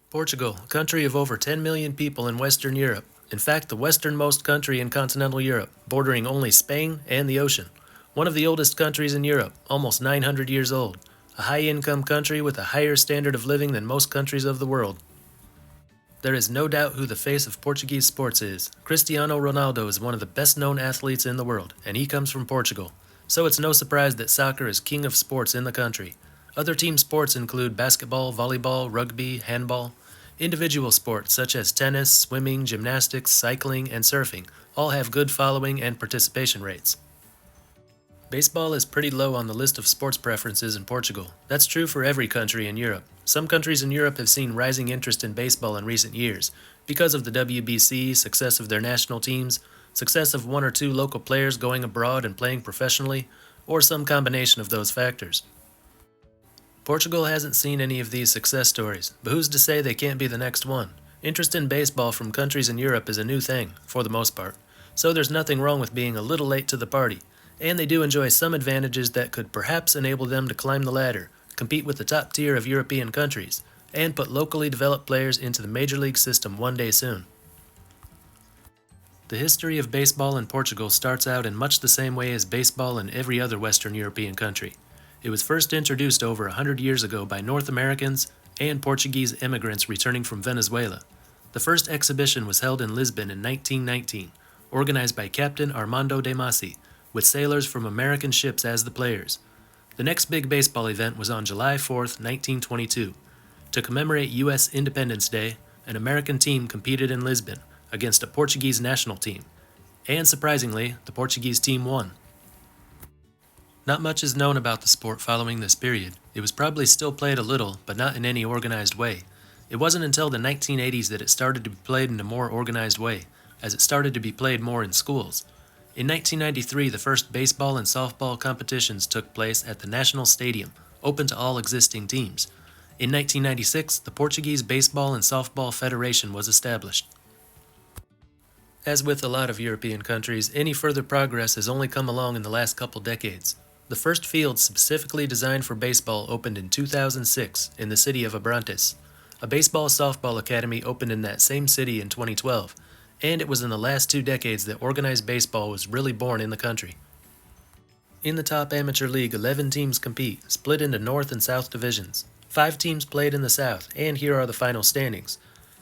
Portugal, a country of over 10 million people in Western Europe. In fact, the westernmost country in continental Europe, bordering only Spain and the ocean. One of the oldest countries in Europe, almost 900 years old. A high-income country with a higher standard of living than most countries of the world. There is no doubt who the face of Portuguese sports is. Cristiano Ronaldo is one of the best-known athletes in the world, and he comes from Portugal. So it's no surprise that soccer is king of sports in the country. Other team sports include basketball, volleyball, rugby, handball. Individual sports such as tennis, swimming, gymnastics, cycling, and surfing all have good following and participation rates. Baseball is pretty low on the list of sports preferences in Portugal. That's true for every country in Europe. Some countries in Europe have seen rising interest in baseball in recent years because of the WBC, success of their national teams, success of one or two local players going abroad and playing professionally, or some combination of those factors. Portugal hasn't seen any of these success stories, but who's to say they can't be the next one? Interest in baseball from countries in Europe is a new thing, for the most part, so there's nothing wrong with being a little late to the party, and they do enjoy some advantages that could perhaps enable them to climb the ladder, compete with the top tier of European countries, and put locally developed players into the Major League system one day soon. The history of baseball in Portugal starts out in much the same way as baseball in every other Western European country. It was first introduced over 100 years ago by North Americans and Portuguese immigrants returning from Venezuela. The first exhibition was held in Lisbon in 1919, organized by Captain Armando de Masi, with sailors from American ships as the players. The next big baseball event was on July 4, 1922. To commemorate U.S. Independence Day, an American team competed in Lisbon against a Portuguese national team, and surprisingly, the Portuguese team won. Not much is known about the sport following this period. It was probably still played a little, but not in any organized way. It wasn't until the 1980s that it started to be played in a more organized way, as it started to be played more in schools. In 1993, the first baseball and softball competitions took place at the National Stadium, open to all existing teams. In 1996, the Portuguese Baseball and Softball Federation was established. As with a lot of European countries, any further progress has only come along in the last couple decades. The first field specifically designed for baseball opened in 2006 in the city of Abrantes. A baseball-softball academy opened in that same city in 2012, and it was in the last 2 decades that organized baseball was really born in the country. In the top amateur league, 11 teams compete, split into North and South divisions. 5 teams played in the South, and here are the final standings.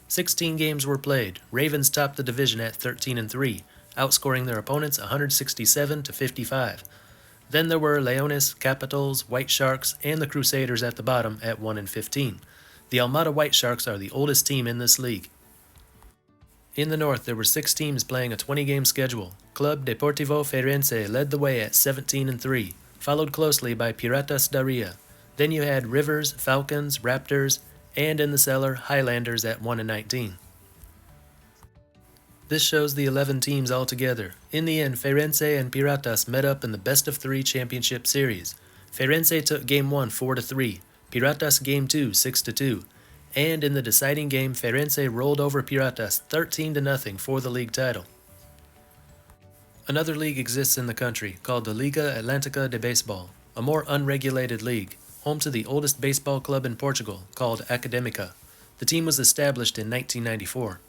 16 games were played. Ravens topped the division at 13-3, outscoring their opponents 167-55. Then there were Leones, Capitals, White Sharks, and the Crusaders at the bottom at 1-15. The Almada White Sharks are the oldest team in this league. In the north, there were 6 teams playing a 20-game schedule. Club Deportivo Feirense led the way at 17-3, followed closely by Piratas da Ria. Then you had Rivers, Falcons, Raptors, and in the cellar, Highlanders at 1-19. This shows the 11 teams all together. In the end, Feirense and Piratas met up in the best-of-3 championship series. Feirense took Game 1 4-3, Piratas Game 2 6-2, and in the deciding game, Feirense rolled over Piratas 13-0 for the league title. Another league exists in the country, called the Liga Atlântica de Baseball, a more unregulated league, home to the oldest baseball club in Portugal, called Académica. The team was established in 1994.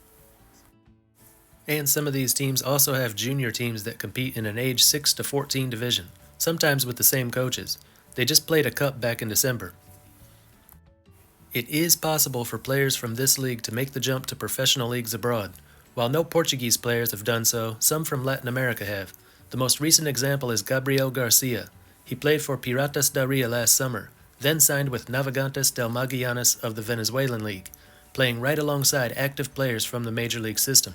And some of these teams also have junior teams that compete in an age 6 to 14 division, sometimes with the same coaches. They just played a cup back in December. It is possible for players from this league to make the jump to professional leagues abroad. While no Portuguese players have done so, some from Latin America have. The most recent example is Gabriel Garcia. He played for Piratas da Ria last summer, then signed with Navegantes del Magallanes of the Venezuelan League, playing right alongside active players from the Major League system.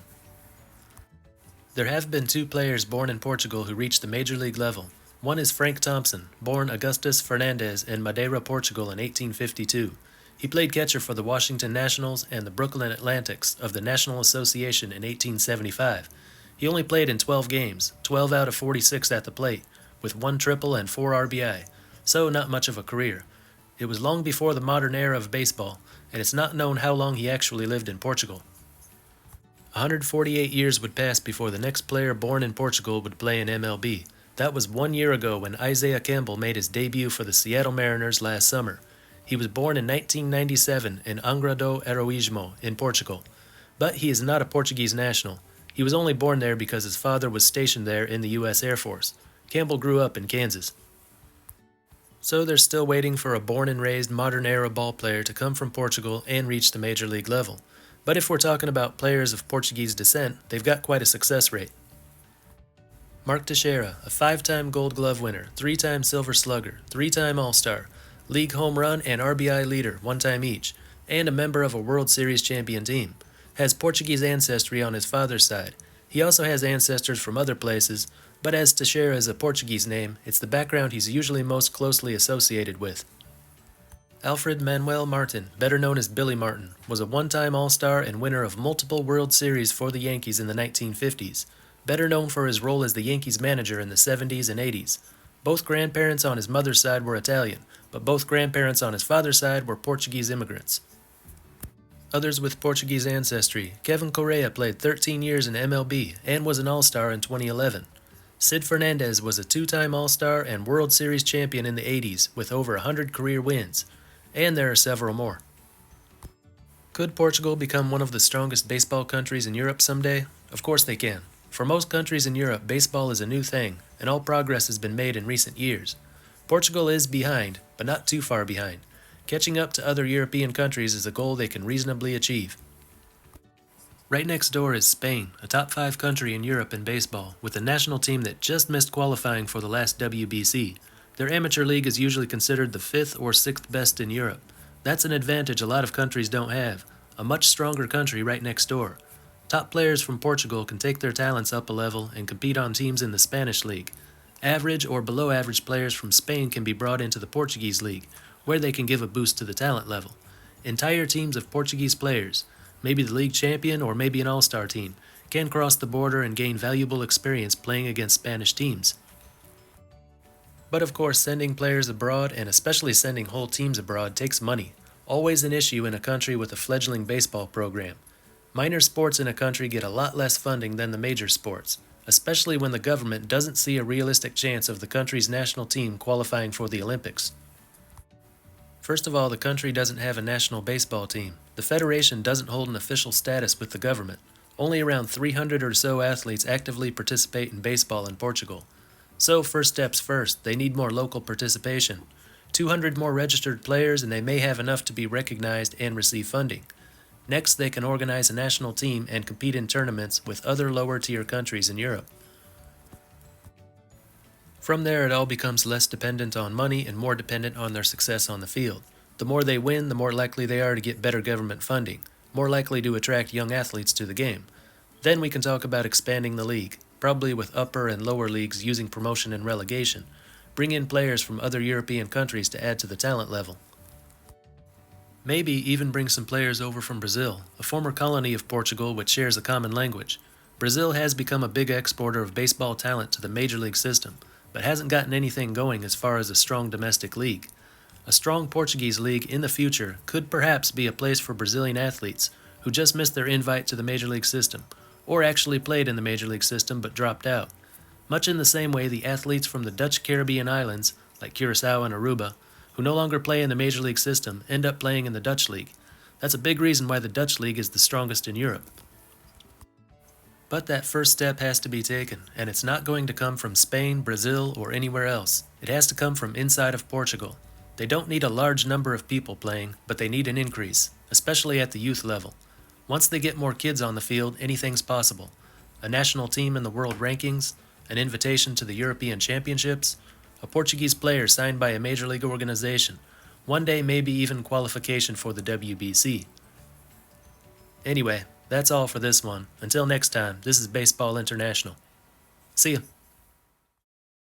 There have been 2 players born in Portugal who reached the Major League level. One is Frank Thompson, born Augustus Fernandes in Madeira, Portugal in 1852. He played catcher for the Washington Nationals and the Brooklyn Atlantics of the National Association in 1875. He only played in 12 games, 12 out of 46 at the plate, with 1 triple and 4 RBI, so not much of a career. It was long before the modern era of baseball, and it's not known how long he actually lived in Portugal. 148 years would pass before the next player born in Portugal would play in MLB. That was 1 year ago when Isaiah Campbell made his debut for the Seattle Mariners last summer. He was born in 1997 in Angra do Heroísmo in Portugal, but he is not a Portuguese national. He was only born there because his father was stationed there in the U.S. Air Force. Campbell grew up in Kansas. So they're still waiting for a born and raised modern era ball player to come from Portugal and reach the major league level. But if we're talking about players of Portuguese descent, they've got quite a success rate. Mark Teixeira, a 5-time Gold Glove winner, 3-time Silver Slugger, 3-time All-Star, league home run and RBI leader, 1 time each, and a member of a World Series champion team, has Portuguese ancestry on his father's side. He also has ancestors from other places, but as Teixeira is a Portuguese name, it's the background he's usually most closely associated with. Alfred Manuel Martin, better known as Billy Martin, was a 1-time All-Star and winner of multiple World Series for the Yankees in the 1950s, better known for his role as the Yankees manager in the 70s and 80s. Both grandparents on his mother's side were Italian, but both grandparents on his father's side were Portuguese immigrants. Others with Portuguese ancestry: Kevin Correa played 13 years in MLB and was an All-Star in 2011. Sid Fernandez was a 2-time All-Star and World Series champion in the 80s with over 100 career wins, and there are several more. Could Portugal become one of the strongest baseball countries in Europe someday? Of course they can. For most countries in Europe, baseball is a new thing, and all progress has been made in recent years. Portugal is behind, but not too far behind. Catching up to other European countries is a goal they can reasonably achieve. Right next door is Spain, a top 5 country in Europe in baseball, with a national team that just missed qualifying for the last WBC. Their amateur league is usually considered the 5th or 6th best in Europe. That's an advantage a lot of countries don't have. A much stronger country right next door. Top players from Portugal can take their talents up a level and compete on teams in the Spanish league. Average or below average players from Spain can be brought into the Portuguese league, where they can give a boost to the talent level. Entire teams of Portuguese players, maybe the league champion or maybe an all-star team, can cross the border and gain valuable experience playing against Spanish teams. But of course, sending players abroad, and especially sending whole teams abroad, takes money. Always an issue in a country with a fledgling baseball program. Minor sports in a country get a lot less funding than the major sports, especially when the government doesn't see a realistic chance of the country's national team qualifying for the Olympics. First of all, the country doesn't have a national baseball team. The federation doesn't hold an official status with the government. Only around 300 or so athletes actively participate in baseball in Portugal. So, first steps first, they need more local participation. 200 more registered players, and they may have enough to be recognized and receive funding. Next, they can organize a national team and compete in tournaments with other lower-tier countries in Europe. From there, it all becomes less dependent on money and more dependent on their success on the field. The more they win, the more likely they are to get better government funding, more likely to attract young athletes to the game. Then we can talk about expanding the league, probably with upper and lower leagues using promotion and relegation. Bring in players from other European countries to add to the talent level. Maybe even bring some players over from Brazil, a former colony of Portugal which shares a common language. Brazil has become a big exporter of baseball talent to the major league system, but hasn't gotten anything going as far as a strong domestic league. A strong Portuguese league in the future could perhaps be a place for Brazilian athletes who just missed their invite to the major league system, or actually played in the major league system but dropped out. Much in the same way the athletes from the Dutch Caribbean islands, like Curacao and Aruba, who no longer play in the major league system, end up playing in the Dutch league. That's a big reason why the Dutch league is the strongest in Europe. But that first step has to be taken, and it's not going to come from Spain, Brazil, or anywhere else. It has to come from inside of Portugal. They don't need a large number of people playing, but they need an increase, especially at the youth level. Once they get more kids on the field, anything's possible. A national team in the world rankings, an invitation to the European Championships, a Portuguese player signed by a major league organization, one day maybe even qualification for the WBC. Anyway, that's all for this one. Until next time, this is Baseball International. See ya.